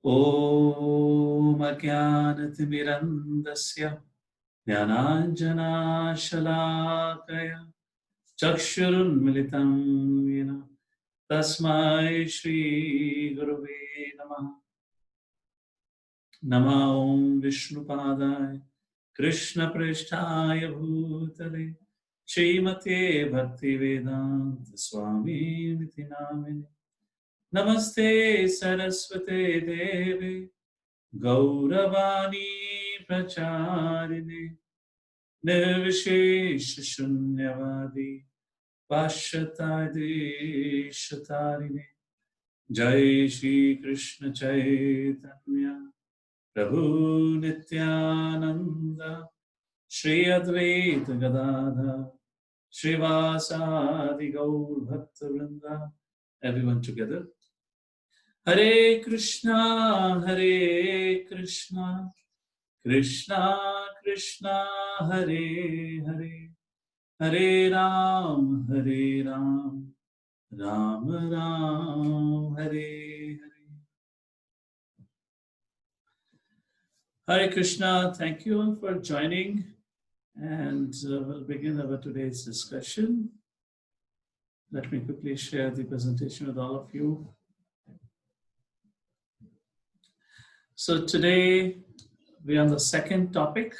ॐ अज्ञानतिमिरन्दस्य ज्ञानाञ्जनाशलाकया चक्षुरुन्मिलितं येन तस्मै श्रीगुरुवे नमः। नमो ॐ विष्णुपादाय कृष्णप्रेष्ठाय भूतले श्रीमते भक्तिवेदान्त स्वामिनिति नामिने। नमस्ते सरस्वते देवे गौरवाणी प्रचारिणे निर्विशेष शून्यवादी पाश्चात्य जय श्री कृष्ण चैतन्य प्रभु नित्यानंद श्री अद्वैत गदाधर श्रीवासादि गौर भक्त वृंदा। Everyone together. Hare Krishna, Krishna Krishna, Hare Hare, Hare Ram, Ram Ram, Hare Hare. Hare Krishna, thank you all for joining, and we'll begin our today's discussion. Let me quickly share the presentation with all of you. So today we are on the second topic.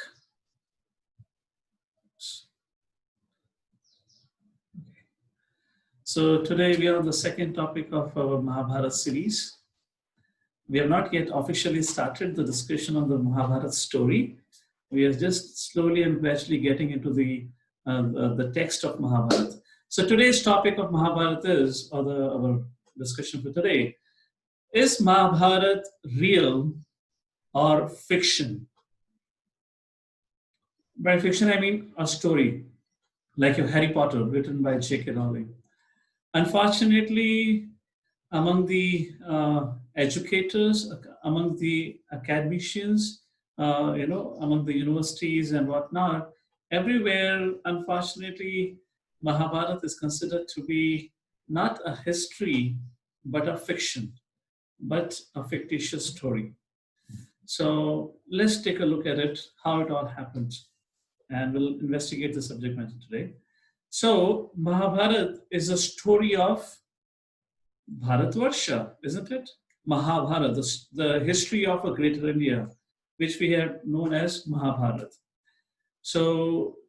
So today we are on the second topic of our Mahabharata series. We have not yet officially started the discussion on the Mahabharata story. We are just slowly and gradually getting into the text of Mahabharata. So today's topic of Mahabharata is, or our discussion for today, is Mahabharata real or fiction? By fiction, I mean a story, like your Harry Potter, written by J.K. Rowling. Unfortunately, among the educators, among the academicians, among the universities and whatnot, everywhere, unfortunately, Mahabharata is considered to be not a history, but a fiction, but a fictitious story. So let's take a look at it, how it all happened, and we'll investigate the subject matter today. So Mahabharata is a story of Bharatvarsha, isn't it? Mahabharata, the history of a greater India, which we have known as Mahabharata. So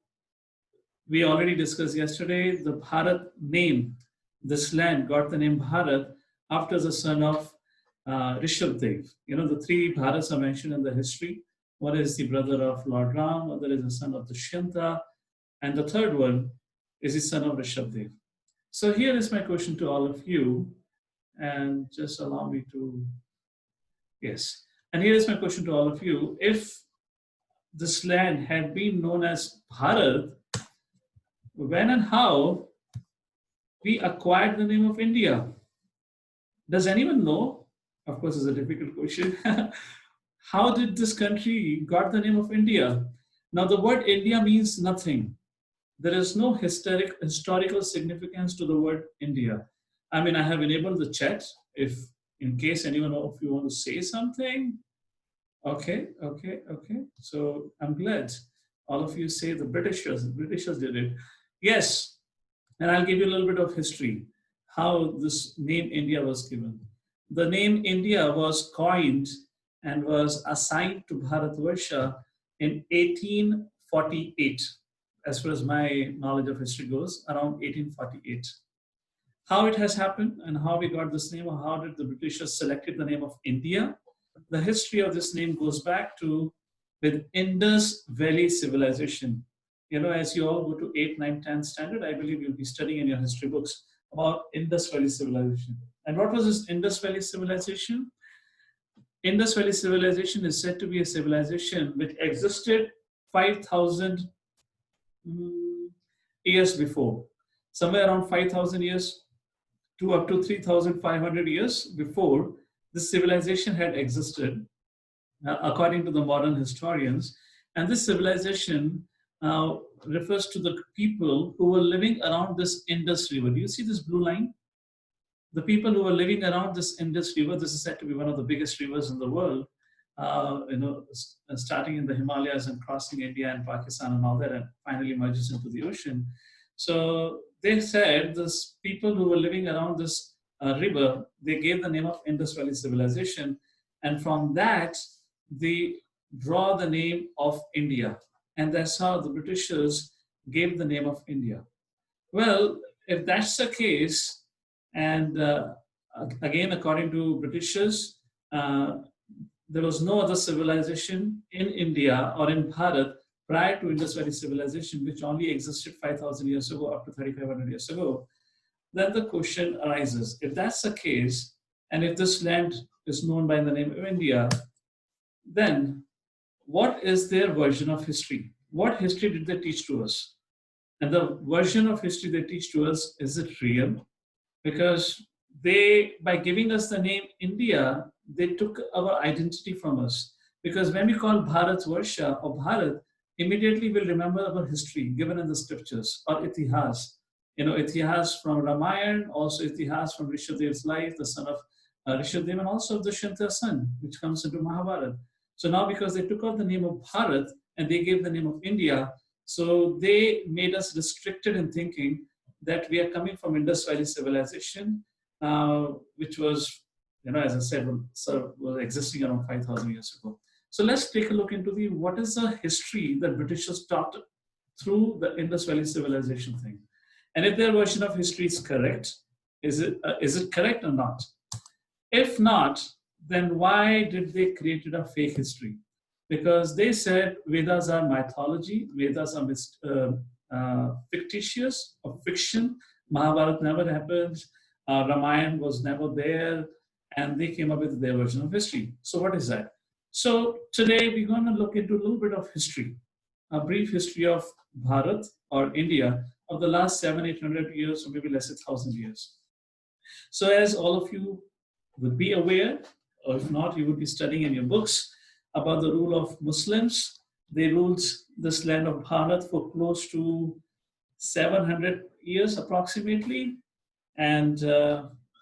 we already discussed yesterday, the Bharat name, this land got the name Bharat after the son of Rishabdev. You know, the three Bharats are mentioned in the history. One is the brother of Lord Ram, other is the son of Dushyanta, and the third one is the son of Rishabdev. So here is my question to all of you, and just allow me to, yes. And here is my question to all of you. If this land had been known as Bharat, when and how we acquired the name of India? Does anyone know? Of course, it's a difficult question. How did this country got the name of India? Now, the word India means nothing. There is no historical significance to the word India. I mean, I have enabled the chat if, in case anyone of you want to say something. Okay. So I'm glad all of you say the Britishers did it. Yes, and I'll give you a little bit of history, how this name India was given. The name India was coined and was assigned to Bharatvarsha in 1848. As far as my knowledge of history goes, around 1848. How it has happened and how we got this name, or how did the Britishers selected the name of India? The history of this name goes back to with Indus Valley civilization. You know, as you all go to 8th, 9th, 10th standard, I believe you'll be studying in your history books about Indus Valley civilization. And what was this Indus Valley civilization? Indus Valley civilization is said to be a civilization which existed 5,000 years before. Somewhere around 5,000 years to up to 3,500 years before, this civilization had existed, according to the modern historians. And this civilization refers to the people who were living around this Indus River. Do you see this blue line? the people who were living around this Indus River, this is said to be one of the biggest rivers in the world, starting in the Himalayas and crossing India and Pakistan and all that, and finally merges into the ocean. So they said this people who were living around this river, they gave the name of Indus Valley Civilization, and from that they draw the name of India, and that's how the Britishers gave the name of India. Well, if that's the case, and again, according to Britishers, there was no other civilization in India or in Bharat prior to Indus Valley Civilization, which only existed 5,000 years ago, up to 3,500 years ago. Then the question arises, if that's the case, and if this land is known by the name of India, then what is their version of history? What history did they teach to us? And the version of history they teach to us, is it real? Because they, by giving us the name India, they took our identity from us. Because when we call Bharat Varsha or Bharat, immediately we'll remember our history given in the scriptures or Itihas. Itihas from Ramayana, also Itihas from Rishadev's life, the son of Rishadev, and also of Dushyanta's son, which comes into Mahabharata. So now because they took out the name of Bharat and they gave the name of India, so they made us restricted in thinking that we are coming from Indus Valley Civilization, which was, as I said, was existing around 5,000 years ago. So let's take a look into what is the history that Britishers taught through the Indus Valley Civilization thing. And if their version of history is correct, is it correct or not? If not, then why did they create a fake history? Because they said Vedas are mythology, Vedas are fictitious or fiction. Mahabharata never happened, Ramayana was never there, and they came up with their version of history. So what is that? So today we're going to look into a little bit of history, a brief history of Bharat or India of the last 700-800 years, or maybe less than 1,000 years. So as all of you would be aware, or if not, you would be studying in your books about the rule of Muslims. They ruled this land of Bharat for close to 700 years approximately. And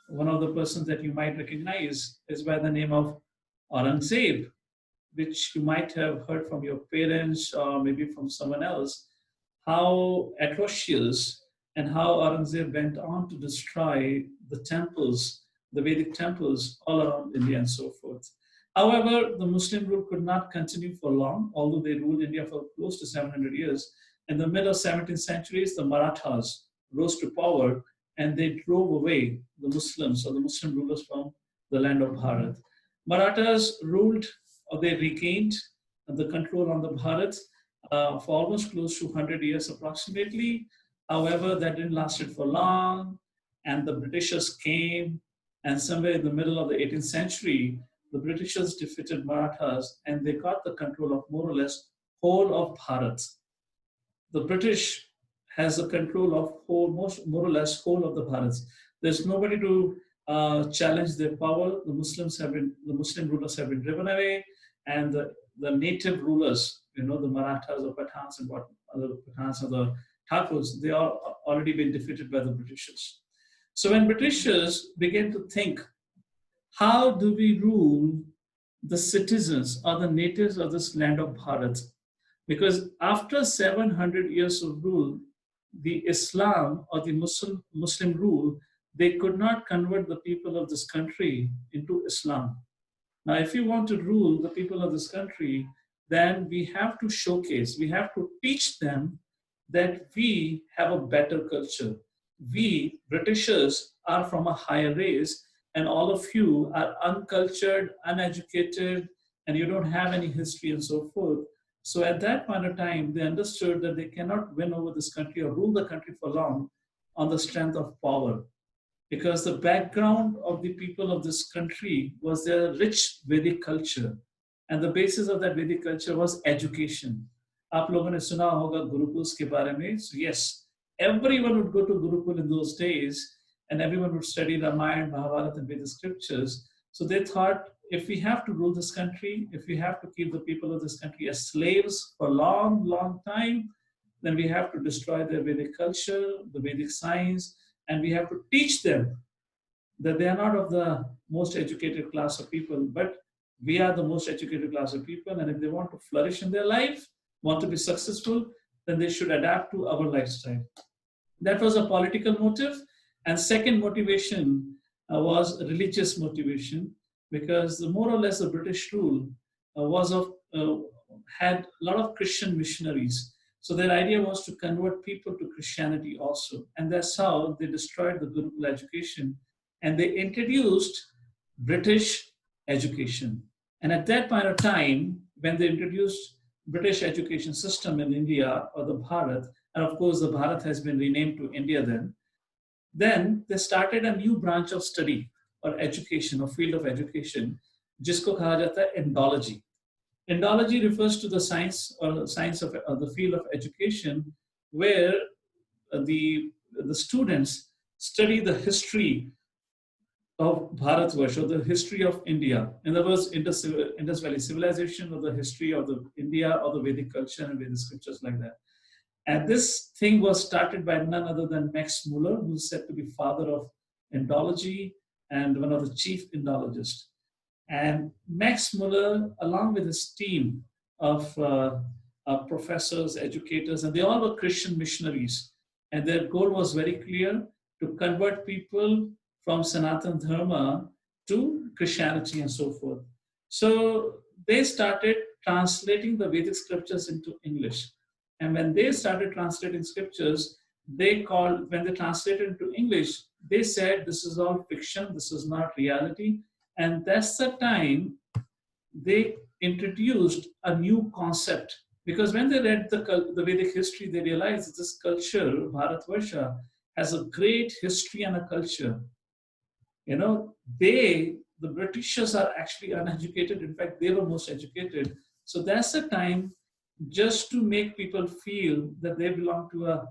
one of the persons that you might recognize is by the name of Aurangzeb, which you might have heard from your parents or maybe from someone else, how atrocious and how Aurangzeb went on to destroy the temples, the Vedic temples all around India and so forth. However, the Muslim rule could not continue for long, although they ruled India for close to 700 years. In the middle of 17th centuries, the Marathas rose to power and they drove away the Muslims or the Muslim rulers from the land of Bharat. Marathas ruled, or they regained the control on the Bharat for almost close to 100 years approximately. However, that didn't last for long, and the Britishers came, and somewhere in the middle of the 18th century, the Britishers defeated Marathas and they got the control of more or less whole of Bharat. The British has the control of more or less whole of the Bharat. There's nobody to challenge their power. The Muslim rulers have been driven away, and the native rulers, the Marathas or Pathans and what other Pathans or the Thakurs, they are already been defeated by the Britishers. So when Britishers began to think, how do we rule the citizens or the natives of this land of Bharat? Because after 700 years of rule, the Islam or the Muslim rule, they could not convert the people of this country into Islam. Now, if you want to rule the people of this country, then we have to showcase, we have to teach them that we have a better culture. We, Britishers, are from a higher race, and all of you are uncultured, uneducated, and you don't have any history and so forth. So at that point of time, they understood that they cannot win over this country or rule the country for long on the strength of power. Because the background of the people of this country was their rich Vedic culture. And the basis of that Vedic culture was education. आप लोगों ने सुना होगा गुरुकुल्स के बारे में. So yes, everyone would go to Gurukul in those days, and everyone would study Ramayana, Mahabharata, and Vedic scriptures. So they thought, if we have to rule this country, if we have to keep the people of this country as slaves for a long, long time, then we have to destroy their Vedic culture, the Vedic science, and we have to teach them that they are not of the most educated class of people, but we are the most educated class of people. And if they want to flourish in their life, want to be successful, then they should adapt to our lifestyle. That was a political motive. And second motivation was religious motivation, because more or less the British rule had a lot of Christian missionaries. So their idea was to convert people to Christianity also. And that's how they destroyed the Gurukul education and they introduced British education. And at that point of time, when they introduced British education system in India, or the Bharat, and of course the Bharat has been renamed to India then they started a new branch of study or education or field of education, jisko kaha jata hai Indology. Indology refers to the science or science of the field of education where the students study the history of Bharatvarsha, the history of India. In other words, Indus Valley civilization, or the history of the India, or the Vedic culture and Vedic scriptures, like that. And this thing was started by none other than Max Muller, who's said to be father of Indology and one of the chief Indologists. And Max Muller, along with his team of professors, educators, and they all were Christian missionaries. And their goal was very clear: to convert people from Sanatan Dharma to Christianity and so forth. So they started translating the Vedic scriptures into English. And when they started translating scriptures, when they translated into English, they said, this is all fiction, this is not reality. And that's the time they introduced a new concept. Because when they read the Vedic history, they realized that this culture, Bharatvarsha, has a great history and a culture. You know, the Britishers are actually uneducated. In fact, they were most educated. So that's the time, just to make people feel that they belong to a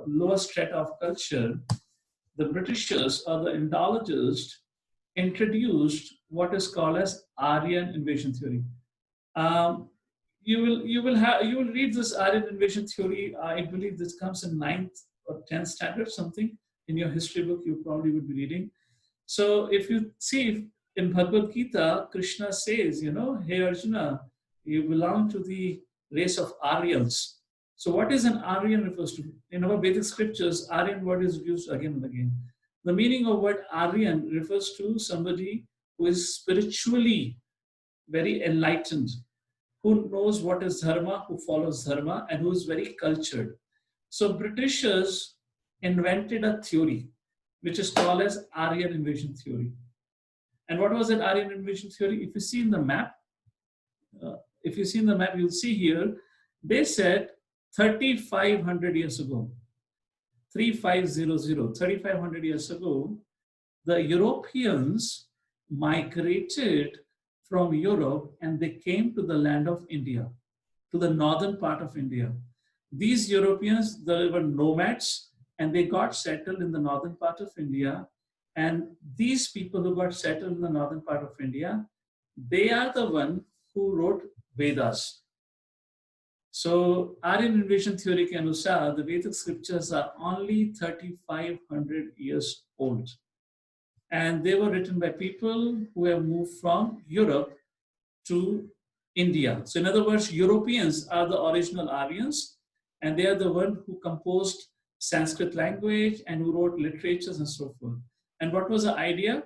lower strata of culture, the Britishers or the Indologists introduced what is called as Aryan invasion theory. You will read this Aryan invasion theory. I believe this comes in 9th or 10th standard, something in your history book you probably would be reading. So if you see in Bhagavad Gita, Krishna says, hey Arjuna, you belong to the race of Aryans. So what is an Aryan refers to? In our Vedic scriptures, Aryan word is used again and again. The meaning of word Aryan refers to somebody who is spiritually very enlightened, who knows what is dharma, who follows dharma, and who is very cultured. So Britishers invented a theory which is called as Aryan invasion theory. And what was that Aryan invasion theory? If you see in the map, you'll see here, they said 3,500 years ago, 3,500 years ago, the Europeans migrated from Europe and they came to the land of India, to the northern part of India. These Europeans, they were nomads and they got settled in the northern part of India. And these people who got settled in the northern part of India, they are the one who wrote Vedas. So Aryan invasion theory ke anusar, the Vedic scriptures are only 3,500 years old. And they were written by people who have moved from Europe to India. So in other words, Europeans are the original Aryans, and they are the one who composed Sanskrit language and who wrote literatures and so forth. And what was the idea?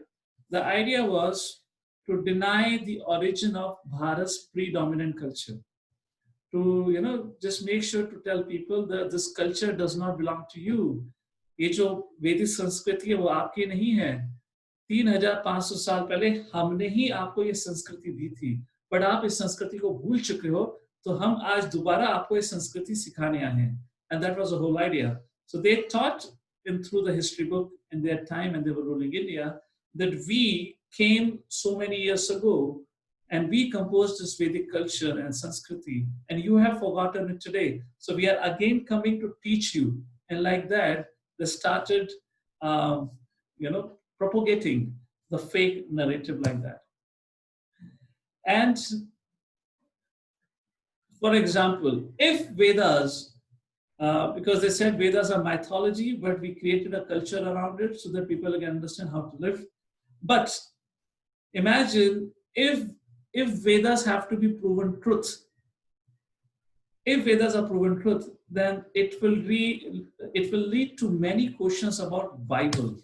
The idea was to deny the origin of Bharat's predominant culture. To just make sure to tell people that this culture does not belong to you. ये जो वैदिक संस्कृति है वो आपकी नहीं है. 3,500 साल पहले हमने ही आपको ये संस्कृति दी थी, पर आप इस संस्कृति को भूल चुके हो, तो हम आज दोबारा आपको ये संस्कृति सिखाने आए हैं. And that was the whole idea. So they taught through the history book in their time when they were ruling India that we came so many years ago and we composed this Vedic culture and Sanskriti, and you have forgotten it today. So we are again coming to teach you. And like that, they started, propagating the fake narrative like that. And for example, if Vedas because they said Vedas are mythology, but we created a culture around it so that people can understand how to live. But imagine if Vedas have to be proven truth. If Vedas are proven truth, then it will lead to many questions about Bible,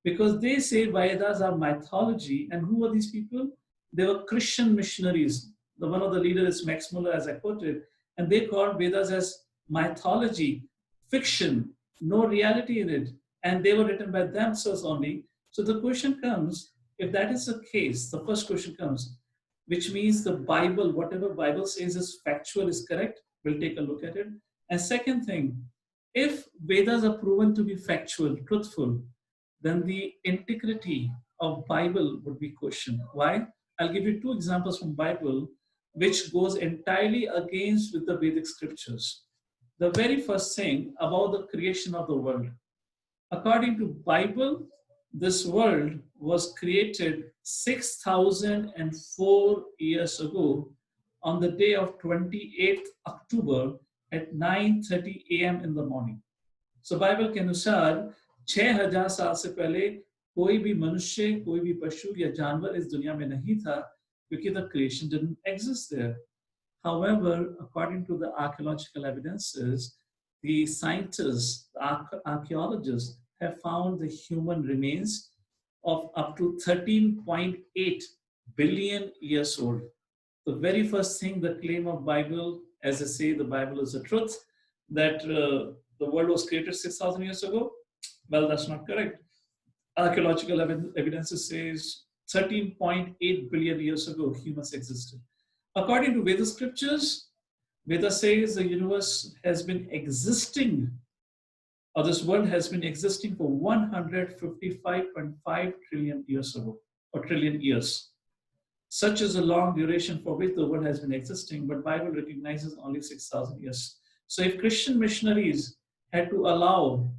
because they say Vedas are mythology, and who are these people? They were Christian missionaries. The one of the leaders is Max Muller, as I quoted, and they called Vedas as mythology, fiction, no reality in it, and they were written by themselves only. So the question comes: if that is the case, the first question comes, which means the Bible, whatever Bible says is factual, is correct. We'll take a look at it. And second thing, if Vedas are proven to be factual, truthful, then the integrity of Bible would be questioned. Why? I'll give you two examples from Bible, which goes entirely against with the Vedic scriptures. The very first thing about the creation of the world. According to Bible, this world was created 6,004 years ago on the day of 28th October at 9:30 a.m. in the morning. So Bible के अनुसार 6,000 साल से पहले कोई भी मनुष्य, कोई भी पशु या जानवर इस दुनिया में नहीं था, क्योंकि the creation didn't exist there. However, according to the archaeological evidences, the scientists, archaeologists have found the human remains of up to 13.8 billion years old. The very first thing, the claim of Bible, as I say, the Bible is the truth, that the world was created 6,000 years ago. Well, that's not correct. Archaeological evidence says 13.8 billion years ago, humans existed. According to Veda scriptures, Veda says the universe has been existing, or this world has been existing for 155.5 trillion years ago, or trillion years. Such is a long duration for which the world has been existing, but Bible recognizes only 6,000 years. So if Christian missionaries had to allow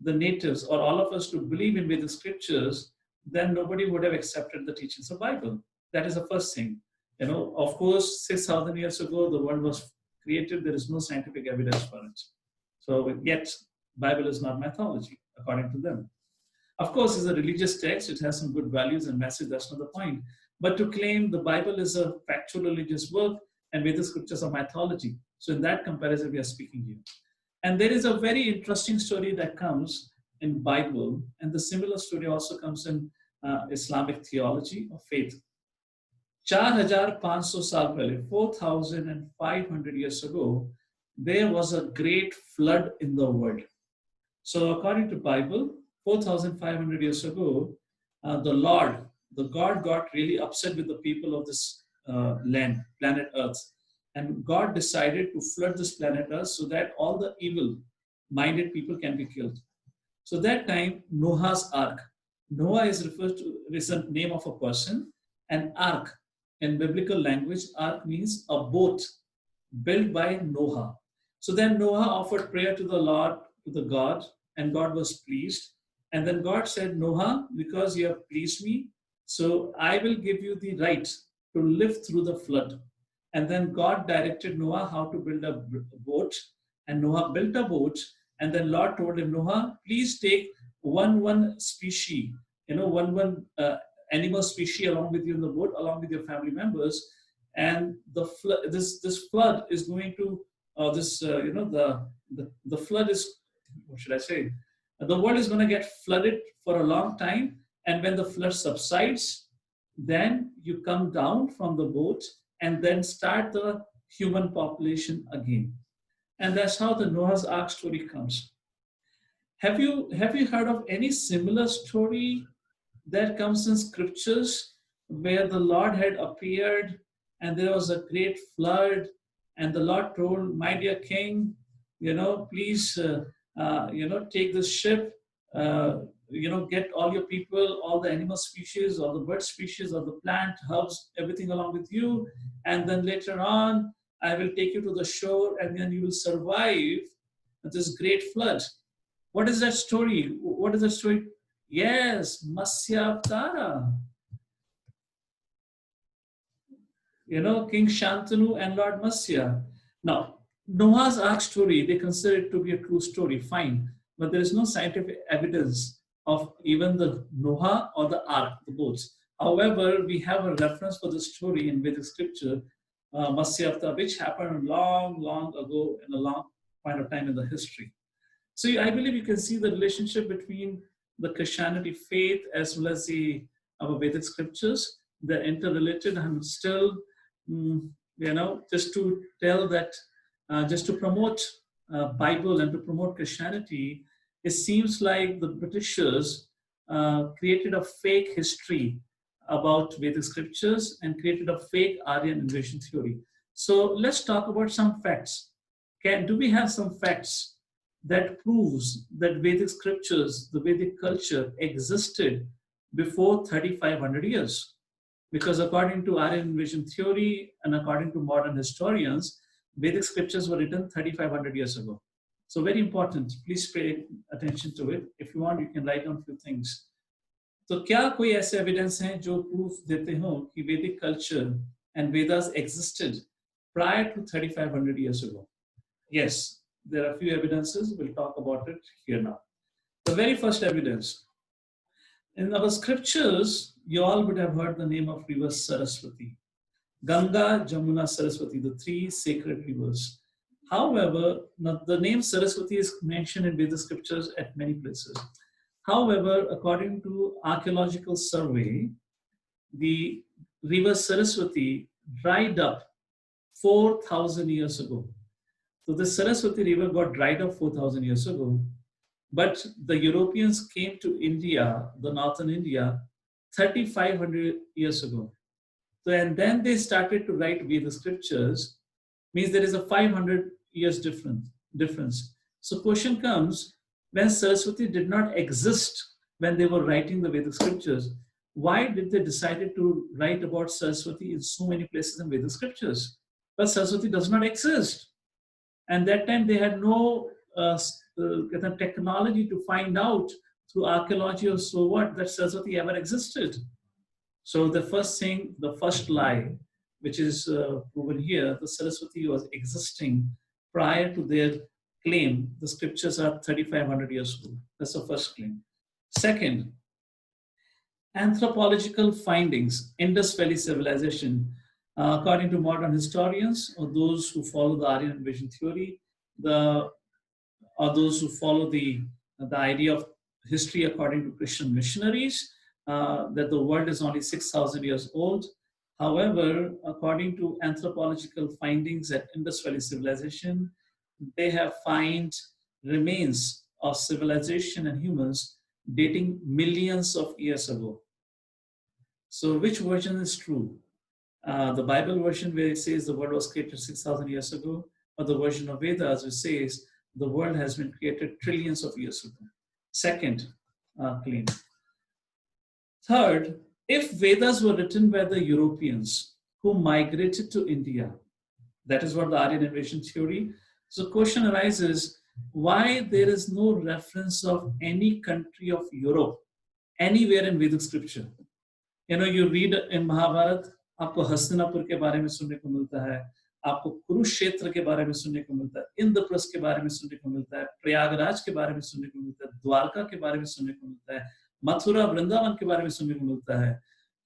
the natives or all of us to believe in Vedic scriptures, then nobody would have accepted the teachings of Bible. That is the first thing. You know, of course, 6,000 years ago, the world was created. There is no scientific evidence for it. So yet, Bible is not mythology, according to them. Of course, it's a religious text. It has some good values and message. That's not the point. But to claim the Bible is a factual religious work and Vedic scriptures are mythology. So in that comparison, we are speaking here. And there is a very interesting story that comes in Bible, and the similar story also comes in Islamic theology of faith. 4,500 साल पहले, 4,500 years ago, there was a great flood in the world. So according to Bible, 4,500 years ago, the God got really upset with the people of this land, planet Earth. And God decided to flood this planet Earth so that all the evil-minded people can be killed. So that time, Noah's Ark. Noah is a name of a person, and Ark, in biblical language, Ark means a boat built by Noah. So then Noah offered prayer to the Lord, to the God, and God was pleased. And then God said, Noah, because you have pleased me, so I will give you the right to live through the flood. And then God directed Noah how to build a boat. And Noah built a boat. And then Lord told him, Noah, please take one species, one animal species along with you in the boat, along with your family members. And the this flood is going to, the flood is, what should I say? The world is going to get flooded for a long time. And when the flood subsides, then you come down from the boat and then start the human population again. And that's how the Noah's Ark story comes. Have you heard of any similar story that comes in scriptures where the Lord had appeared and there was a great flood and the Lord told, my dear king, please, take this ship, get all your people, all the animal species, all the bird species, all the plant, herbs, everything along with you. And then later on, I will take you to the shore and then you will survive this great flood. What is that story? What is that story? Yes, Matsya Avtara. King Shantanu and Lord Matsya. Now, Noah's Ark story, they consider it to be a true story, fine, but there is no scientific evidence of even the Noah or the Ark, the boats. However, we have a reference for the story in Vedic scripture, Matsya Avatar, which happened long, long ago in a long point of time in the history. So I believe you can see the relationship between the Christianity faith as well as the our Vedic scriptures. They're interrelated, and still, just to tell that, just to promote Bible and to promote Christianity, it seems like the Britishers created a fake history about Vedic scriptures and created a fake Aryan invasion theory. So let's talk about some facts. Do we have some facts that proves that Vedic scriptures, the Vedic culture existed before 3,500 years? Because according to Aryan invasion theory and according to modern historians, Vedic scriptures were written 3,500 years ago. So very important, please pay attention to it. If you want, you can write down a few things. तो क्या कोई ऐसे evidence हैं जो proof देते हो कि वैदिक culture and Vedas existed prior to 3,500 years ago? Yes, there are a few evidences. We'll talk about it here now. The very first evidence. In our scriptures, you all would have heard the name of river Saraswati. Ganga, Jamuna, Saraswati, the three sacred rivers. However, the name Saraswati is mentioned in Vedic scriptures at many places. However, according to archaeological survey, the river Saraswati dried up 4,000 years ago. So the Saraswati river got dried up 4,000 years ago. But the Europeans came to India, the northern India, 3,500 years ago. So, and then they started to write Vedic scriptures, means there is a 500 years difference. So question comes, when Saraswati did not exist when they were writing the Vedic scriptures, why did they decide to write about Saraswati in so many places in Vedic scriptures? But Saraswati does not exist. And that time they had no technology to find out through archaeology or so what that Saraswati ever existed. So the first thing, the first lie, which is proven here, the Saraswati was existing prior to their claim. The scriptures are 3,500 years old. That's the first claim. Second, anthropological findings, Indus Valley civilization. According to modern historians or those who follow the Aryan invasion theory, or those who follow the idea of history according to Christian missionaries, that the world is only 6,000 years old. However, according to anthropological findings at Indus Valley civilization, they have found remains of civilization and humans dating millions of years ago. So which version is true? The Bible version where it says the world was created 6,000 years ago, or the version of Vedas which says the world has been created trillions of years ago? Second claim. Third, if Vedas were written by the Europeans who migrated to India, that is what the Aryan invasion theory. So question arises, why there is no reference of any country of Europe anywhere in Vedic scripture? You read in Mahabharata, आपको हस्तिनापुर के बारे में सुनने को मिलता है, आपको कुरुक्षेत्र के बारे में सुनने को मिलता है, इंद्रप्रस्थ के बारे में सुनने को मिलता है, प्रयागराज के बारे में सुनने को मिलता है, द्वारका के बारे में सुनने को मिलता है, मथुरा वृंदावन के बारे में सुनने को मिलता है.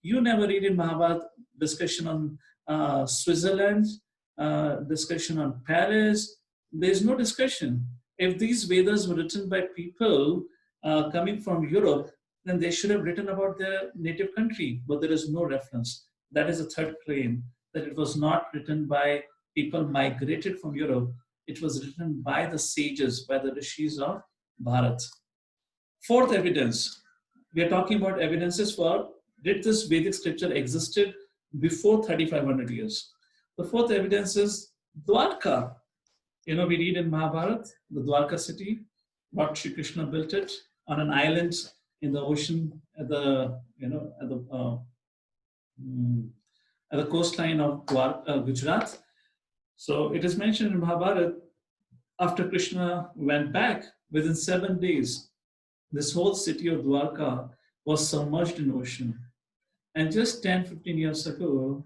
You never read in Mahabharata discussion on Switzerland, discussion on Paris. There is no discussion. If these Vedas were written by people coming from Europe, then they should have written about their native country, but there is no reference. That is the third claim, that it was not written by people migrated from Europe. It was written by the sages, by the rishis of Bharat. Fourth evidence, we are talking about evidences for did this Vedic scripture existed before 3,500 years. The fourth evidence is Dwarka. We read in Mahabharata, the Dwarka city, Lord Shri Krishna built it on an island in the ocean at the coastline of Gujarat. So it is mentioned in Mahabharata, after Krishna went back, within 7 days, this whole city of Dwarka was submerged in ocean. And just 10-15 years ago,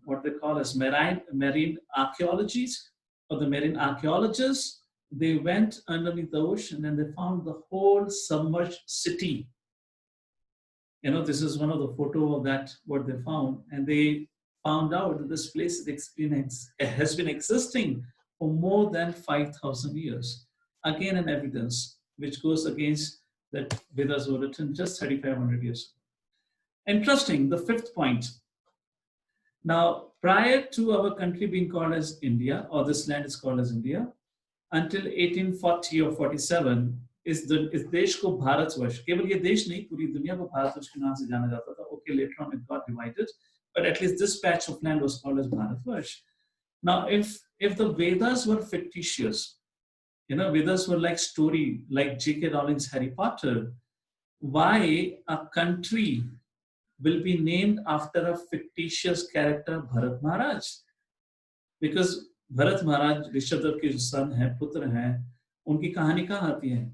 what they call as marine archaeologies, or the marine archaeologists, they went underneath the ocean and they found the whole submerged city. This is one of the photo of that, what they found. And they found out that this place has been existing for more than 5,000 years. Again, an evidence which goes against that Vedas were written just 3,500 years. Interesting, the fifth point. Now, prior to our country being called as India, or this land is called as India, until 1840 or 47, इस देश को भारतवर्ष, केवल ये देश नहीं, पूरी दुनिया को भारतवर्ष के नाम से जाना जाता था. Okay, later on it got divided, but at least this patch of land was called as Bharatvarsh. Now, if the Vedas were fictitious, Vedas were like story, like J.K. Rowling's Harry Potter, why a country will be named after a fictitious character, Bharat Maharaj? Because Bharat Maharaj, Rishabhdev के son हैं, पुत्र हैं, उनकी कहानी कहाँ आती है?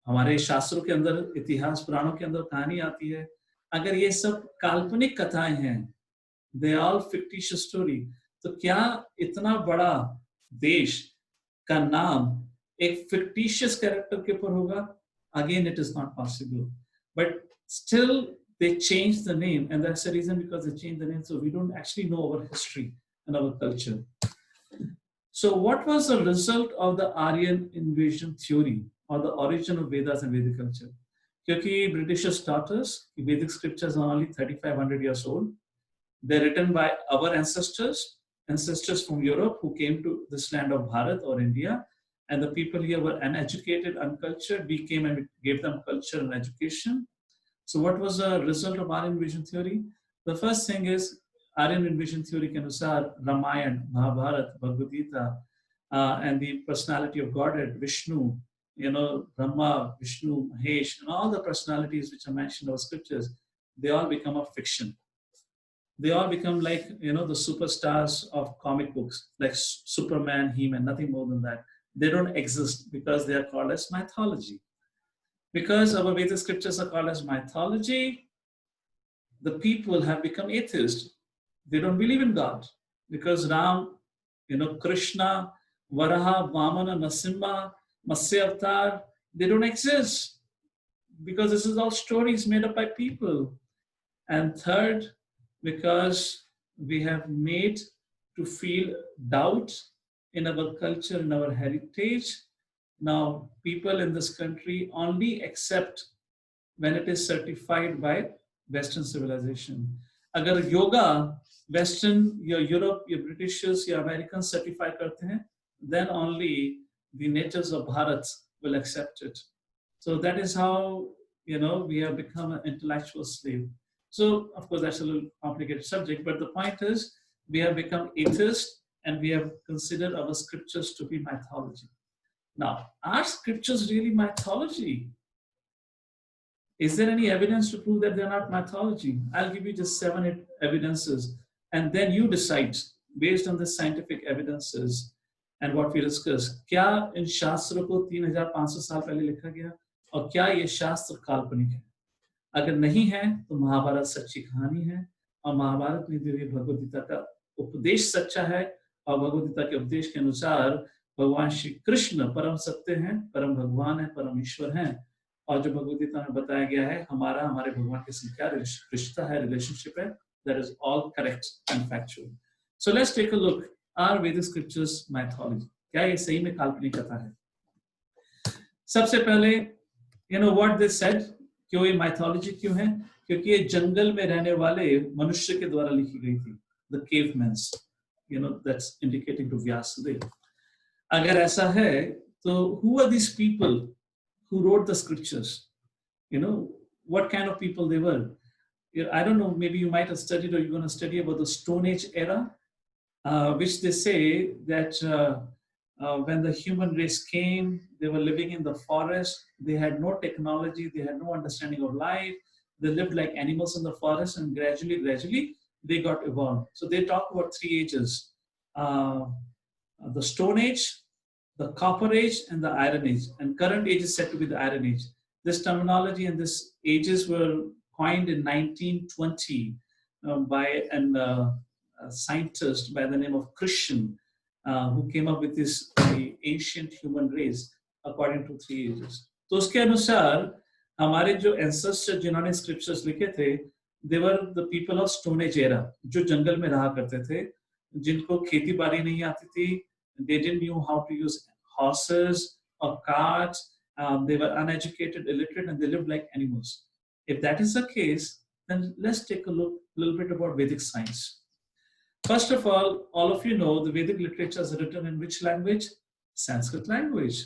हमारे शास्त्रों के अंदर, इतिहास पुराणों के अंदर कहानी आती है. अगर ये सब काल्पनिक कथाएं हैं, they are all fictitious story, तो क्या इतना बड़ा देश का नाम एक fictitious character के ऊपर होगा? Again, it is not possible. But still, they changed the name, and that's the reason, because they changed the name, so we don't actually know our history and our culture. So what was the result of the Aryan invasion theory, or the origin of Vedas and Vedic culture? Because Britishers taught us Vedic scriptures are only 3,500 years old. They're written by our ancestors from Europe who came to this land of Bharat or India, and the people here were uneducated, uncultured. We came and gave them culture and education. So what was the result of Aryan invasion theory? The first thing is, Aryan invasion theory के अनुसार Ramayana, Mahabharata, Bhagavad Gita, and the personality of Godhead, Vishnu, Brahma, Vishnu, Mahesh, and all the personalities which are mentioned in our scriptures, they all become a fiction. They all become like, the superstars of comic books, like Superman, He-Man, nothing more than that. They don't exist because they are called as mythology. Because our Vedic scriptures are called as mythology, the people have become atheists. They don't believe in God. Because Ram, Krishna, Varaha, Vamana, Nasimha, Matsya Avatar, they don't exist. Because this is all stories made up by people. And third, because we have made to feel doubt in our culture, in our heritage. Now, people in this country only accept when it is certified by Western civilization. Agar yoga, Western, your Europe, your Britishers, your Americans certify karte hain, then only the natives of Bharat will accept it. So that is how, we have become an intellectual slave. So, of course, that's a little complicated subject, but the point is, we have become atheists and we have considered our scriptures to be mythology. Now, are scriptures really mythology? Is there any evidence to prove that they're not mythology? I'll give you just 7, 8 evidences, and then you decide, based on the scientific evidences and what we discussed, क्या इन शास्त्रों को 3,500 साल पहले लिखा गया और क्या ये शास्त्र काल्पनिक है? अगर नहीं है तो महाभारत सच्ची कहानी है और महाभारत में दी हुई भगवद गीता का उपदेश सच्चा है और भगवद गीता के उपदेश के अनुसार भगवान श्री कृष्ण परम सत्य हैं, परम भगवान है, परम ईश्वर हैं और जो भगवद गीता में बताया गया है हमारे भगवान के साथ क्या रिश्ता है, रिलेशनशिप है, that is all correct and factual. So let's take a look. Are Vedic scriptures mythology? क्या ये सही में काल्पनिक कथा है? सबसे पहले what they said, क्यों ये mythology क्यों है? क्योंकि ये जंगल में रहने वाले मनुष्य के द्वारा लिखी गई थी, the cavemans, that's indicating to Vyasadeva. अगर ऐसा है तो who are these people who wrote the scriptures? What kind of people they were? I don't know, maybe you might have studied or you're going to study about the Stone Age era, which they say that when the human race came, they were living in the forest, they had no technology, they had no understanding of life, they lived like animals in the forest and gradually they got evolved. So they talk about 3 ages, the Stone Age, the Copper Age and the Iron Age, and current age is said to be the Iron Age. This terminology and these ages were coined in 1920 by a scientist by the name of Christian. who came up with this the ancient human race according to 3 ages. तो उसके अनुसार हमारे जो ancestors जिन्होंने scriptures लिखे थे, they were the people of Stone Age era, जो जंगल में रहा करते थे, जिनको खेती बाड़ी नहीं आती थी, they didn't know how to use horses or carts, they were uneducated, illiterate, and they lived like animals. If that is the case, then let's take a little bit about Vedic science. First of all of you know the Vedic literature is written in which language? Sanskrit language.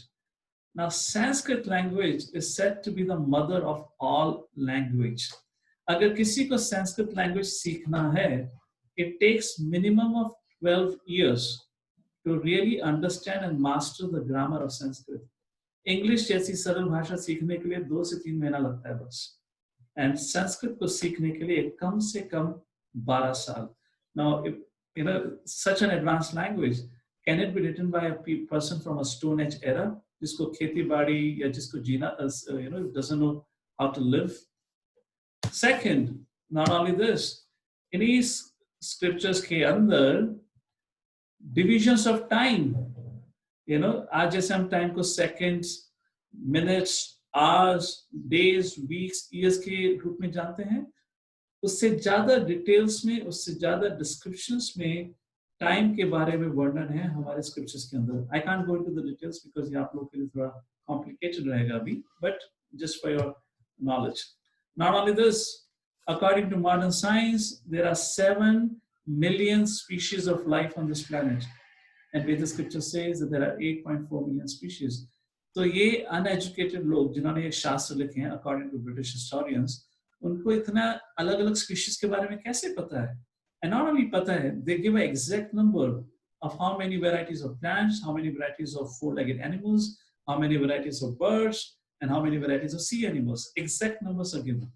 Now, Sanskrit language is said to be the mother of all language. अगर किसी को Sanskrit language सीखना है, it takes minimum of 12 years to really understand and master the grammar of Sanskrit. English जैसी सरल भाषा सीखने के लिए 2 से 3 महीना लगता है बस. And Sanskrit को सीखने के लिए कम से कम 12 साल. Now, if, such an advanced language, can it be written by a person from a Stone Age era, जिसको खेती बाड़ी या जिसको जीना, doesn't know how to live? Second, not only this, in these scriptures के अंदर divisions of time, आज जैसे हम time को seconds, minutes, hours, days, weeks, years के रूप में जानते हैं, उससे ज्यादा डिटेल्स में, उससे ज्यादा डिस्क्रिप्शंस में टाइम के बारे में वर्णन है हमारे स्क्रिप्चर्स के अंदर. I can't go into the details because ये आप लोगों के लिए थोड़ा कॉम्प्लिकेटेड रहेगा अभी, but just for your knowledge. Not only this, according to modern science there are 7 million species of life on this planet, and Vedic scripture says that there are 8.4 million species. तो ये uneducated लोग जिन्होंने ये शास्त्र लिखे हैं according to British historians, उनको इतना अलग अलग स्पीशीज के बारे में कैसे पता है? And not only पता है, they give an exact number of how many varieties of plants, how many varieties of four-legged animals, how many varieties of birds, and how many varieties of sea animals. Exact numbers are given.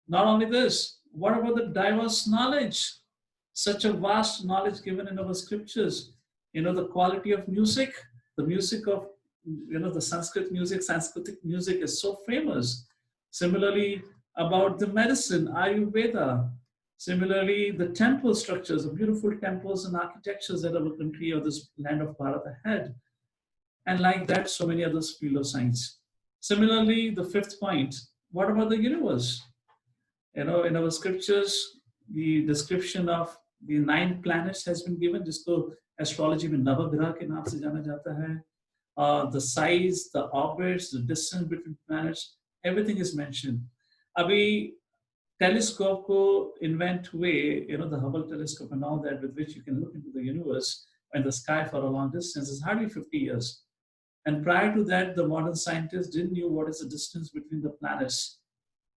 Not only this, what about the diverse knowledge? Such a vast knowledge given in our scriptures. The quality of music, the music of, the Sanskrit music, Sanskritic music is so famous. Similarly, about the medicine, Ayurveda. Similarly, the temple structures, the beautiful temples and architectures that our country or this land of Bharat had. And like that, so many others field of science. Similarly, the 5th point, what about the universe? In our scriptures, the description of the 9 planets has been given, जिसको astrology में नवग्रह के नाम से जाना जाता है. The size, the orbits, the distance between planets, everything is mentioned. अभी telescope को invent हुए, the Hubble telescope and all that, with which you can look into the universe and the sky for a long distance, is hardly 50 years. And prior to that, the modern scientists didn't know what is the distance between the planets.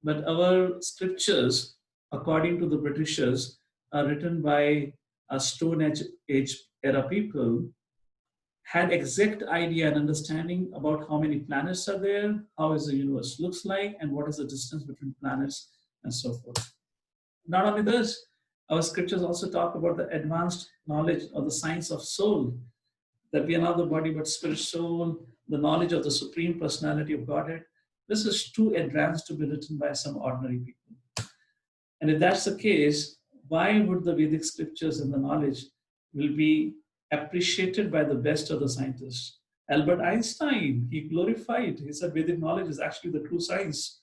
But our scriptures, according to the Britishers, are written by a Stone Age era people, had exact idea and understanding about how many planets are there, how is the universe looks like, and what is the distance between planets, and so forth. Not only this, our scriptures also talk about the advanced knowledge of the science of soul, that we are not the body but spirit, soul, the knowledge of the Supreme Personality of Godhead. This is too advanced to be written by some ordinary people. And if that's the case, why would the Vedic scriptures and the knowledge will be appreciated by the best of the scientists? Albert Einstein, he glorified, he said Vedic knowledge is actually the true science.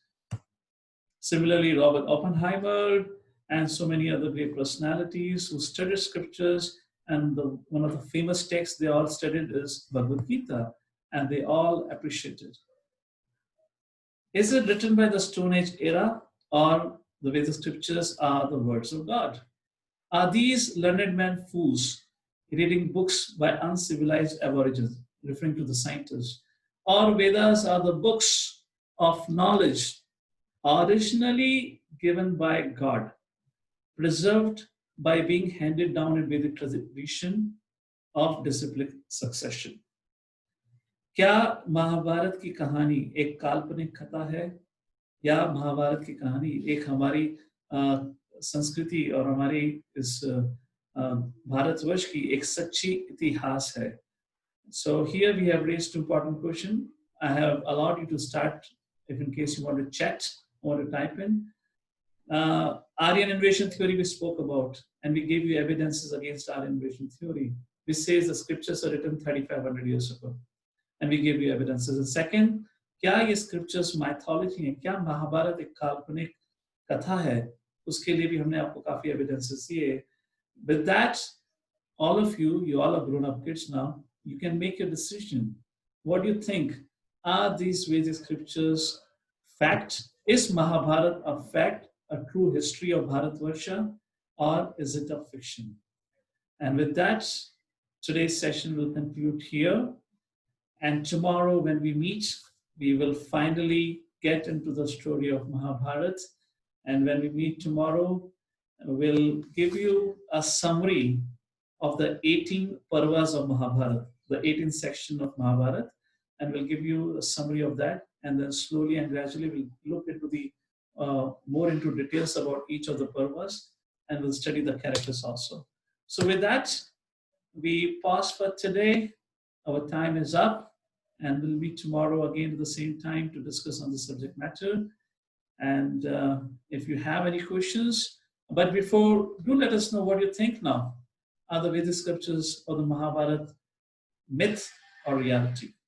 Similarly, Robert Oppenheimer and so many other great personalities who studied scriptures, and one of the famous texts they all studied is Bhagavad Gita, and they all appreciated. Is it written by the Stone Age era, or the Vedic scriptures are the words of God? Are these learned men fools reading books by uncivilized aborigines, referring to the scientists? Or Vedas are the books of knowledge originally given by God, preserved by being handed down in Vedic tradition of disciplic succession? क्या महाभारत की कहानी एक काल्पनिक कथा है, या महाभारत की कहानी एक हमारी संस्कृति और हमारी इस भारतवर्ष की एक सच्ची इतिहास है? So here we have raised two important questions. I have allowed you to start, if in case you want to chat or to type in. Aryan invasion theory we spoke about, and we gave you evidences against Aryan invasion theory. which says the scriptures are written 3,500 years ago. And we give you evidences. And second, क्या ये scriptures mythology हैं? क्या महाभारत एक काल्पनिक कथा है? उसके लिए भी हमने आपको काफी evidences दिए. With that, all of you all are grown-up kids now, you can make your decision. What do you think? Are these Vedic scriptures fact? Is Mahabharata a fact, a true history of Bharatvarsha, or is it a fiction? And with that, today's session will conclude here. And tomorrow when we meet, we will finally get into the story of Mahabharata. And when we meet tomorrow, we'll give you a summary of the 18 parvas of Mahabharata, the 18th section of Mahabharata, and we'll give you a summary of that. And then slowly and gradually we'll look into the more into details about each of the parvas, and we'll study the characters also. So with that, we pause for today. Our time is up, and we'll meet tomorrow again at the same time to discuss on the subject matter. And if you have any questions, but before, do let us know what you think now. Are the Vedic scriptures or the Mahabharata myth or reality?